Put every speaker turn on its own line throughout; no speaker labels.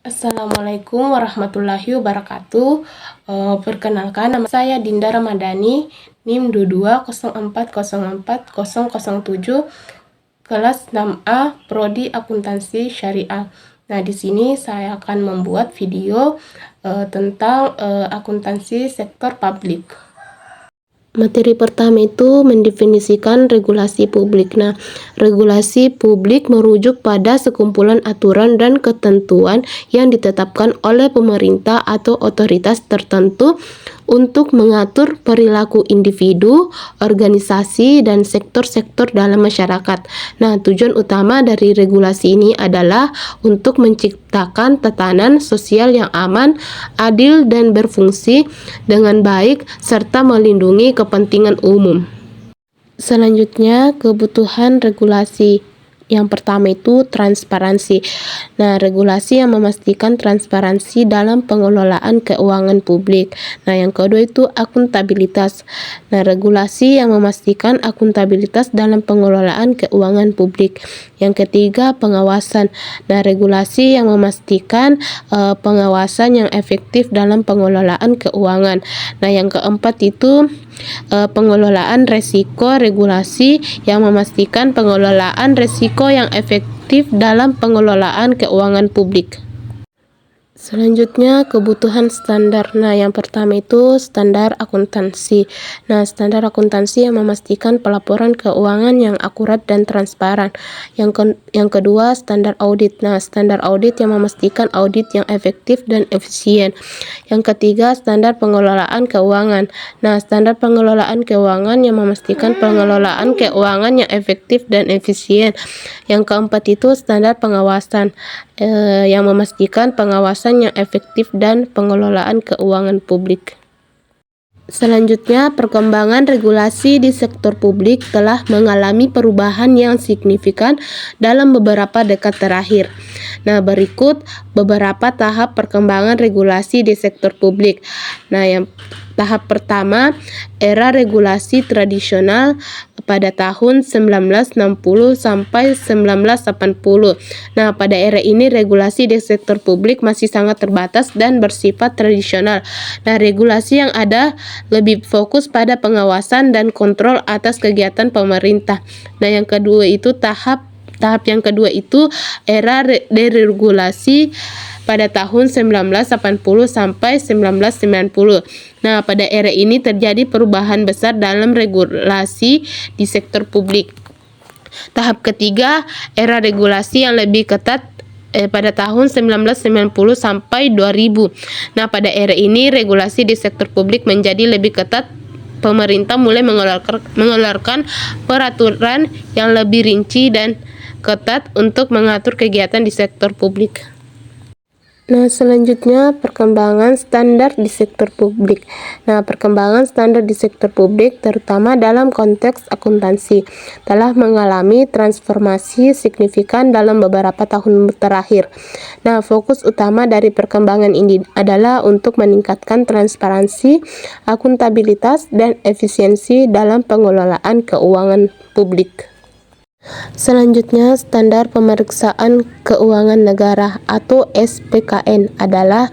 Assalamualaikum warahmatullahi wabarakatuh. Perkenalkan, nama saya Dinda Ramadhani, NIM 220404007, kelas 6A, Prodi Akuntansi Syariah. Nah, di sini saya akan membuat video tentang akuntansi sektor publik. Materi pertama itu mendefinisikan regulasi publik. Nah, regulasi publik merujuk pada sekumpulan aturan dan ketentuan yang ditetapkan oleh pemerintah atau otoritas tertentu untuk mengatur perilaku individu, organisasi, dan sektor-sektor dalam masyarakat. Nah, tujuan utama dari regulasi ini adalah untuk menciptakan tatanan sosial yang aman, adil, dan berfungsi dengan baik, serta melindungi kepentingan umum. Selanjutnya, kebutuhan regulasi. Yang pertama itu transparansi. Nah, regulasi yang memastikan transparansi dalam pengelolaan keuangan publik. Nah, yang kedua itu akuntabilitas. Nah, regulasi yang memastikan akuntabilitas dalam pengelolaan keuangan publik. Yang ketiga, pengawasan. Nah, regulasi yang memastikan pengawasan yang efektif dalam pengelolaan keuangan. Nah, yang keempat itu pengelolaan resiko. Regulasi yang memastikan pengelolaan resiko yang efektif dalam pengelolaan keuangan publik. Selanjutnya, kebutuhan standar. Nah, yang pertama itu standar akuntansi. Nah, standar akuntansi yang memastikan pelaporan keuangan yang akurat dan transparan. Yang kedua, standar audit. Nah, standar audit yang memastikan audit yang efektif dan efisien. Yang ketiga, standar pengelolaan keuangan. Nah, standar pengelolaan keuangan yang memastikan pengelolaan keuangan yang efektif dan efisien. Yang keempat itu standar pengawasan yang memastikan pengawasan yang efektif dan pengelolaan keuangan publik. Selanjutnya, perkembangan regulasi di sektor publik telah mengalami perubahan yang signifikan dalam beberapa dekade terakhir. Nah, berikut beberapa tahap perkembangan regulasi di sektor publik. Nah, yang tahap pertama, era regulasi tradisional pada tahun 1960 sampai 1980. Nah, pada era ini regulasi di sektor publik masih sangat terbatas dan bersifat tradisional. Nah, regulasi yang ada lebih fokus pada pengawasan dan kontrol atas kegiatan pemerintah. Nah, yang kedua itu tahap yang kedua itu era deregulasi pada tahun 1980 sampai 1990. Nah, pada era ini terjadi perubahan besar dalam regulasi di sektor publik. Tahap ketiga, era regulasi yang lebih ketat pada tahun 1990 sampai 2000. Nah, pada era ini regulasi di sektor publik menjadi lebih ketat. Pemerintah mulai mengeluarkan peraturan yang lebih rinci dan ketat untuk mengatur kegiatan di sektor publik. Nah, selanjutnya perkembangan standar di sektor publik. Nah, perkembangan standar di sektor publik terutama dalam konteks akuntansi telah mengalami transformasi signifikan dalam beberapa tahun terakhir. Nah, fokus utama dari perkembangan ini adalah untuk meningkatkan transparansi, akuntabilitas, dan efisiensi dalam pengelolaan keuangan publik. Selanjutnya, standar pemeriksaan keuangan negara atau SPKN adalah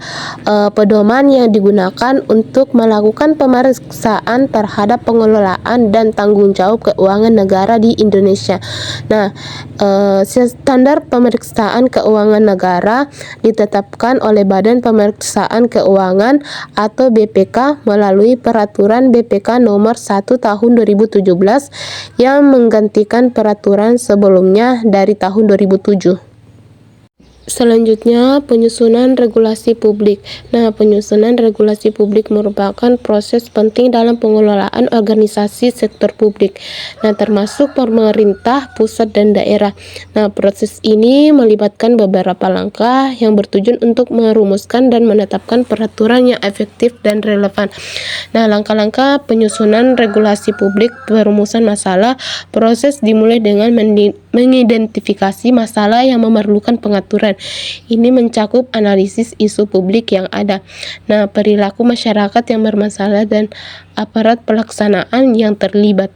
pedoman yang digunakan untuk melakukan pemeriksaan terhadap pengelolaan dan tanggung jawab keuangan negara di Indonesia. Nah, standar pemeriksaan keuangan negara ditetapkan oleh Badan Pemeriksaan Keuangan atau BPK melalui Peraturan BPK Nomor 1 Tahun 2017 yang menggantikan peraturan sebelumnya dari tahun 2007. Selanjutnya, penyusunan regulasi publik. Nah, penyusunan regulasi publik merupakan proses penting dalam pengelolaan organisasi sektor publik. Nah, termasuk pemerintah pusat dan daerah. Nah, proses ini melibatkan beberapa langkah yang bertujuan untuk merumuskan dan menetapkan peraturan yang efektif dan relevan. Nah, langkah-langkah penyusunan regulasi publik, perumusan masalah. Proses dimulai dengan mengidentifikasi masalah yang memerlukan pengaturan. Ini mencakup analisis isu publik yang ada. Nah, perilaku masyarakat yang bermasalah dan aparat pelaksanaan yang terlibat.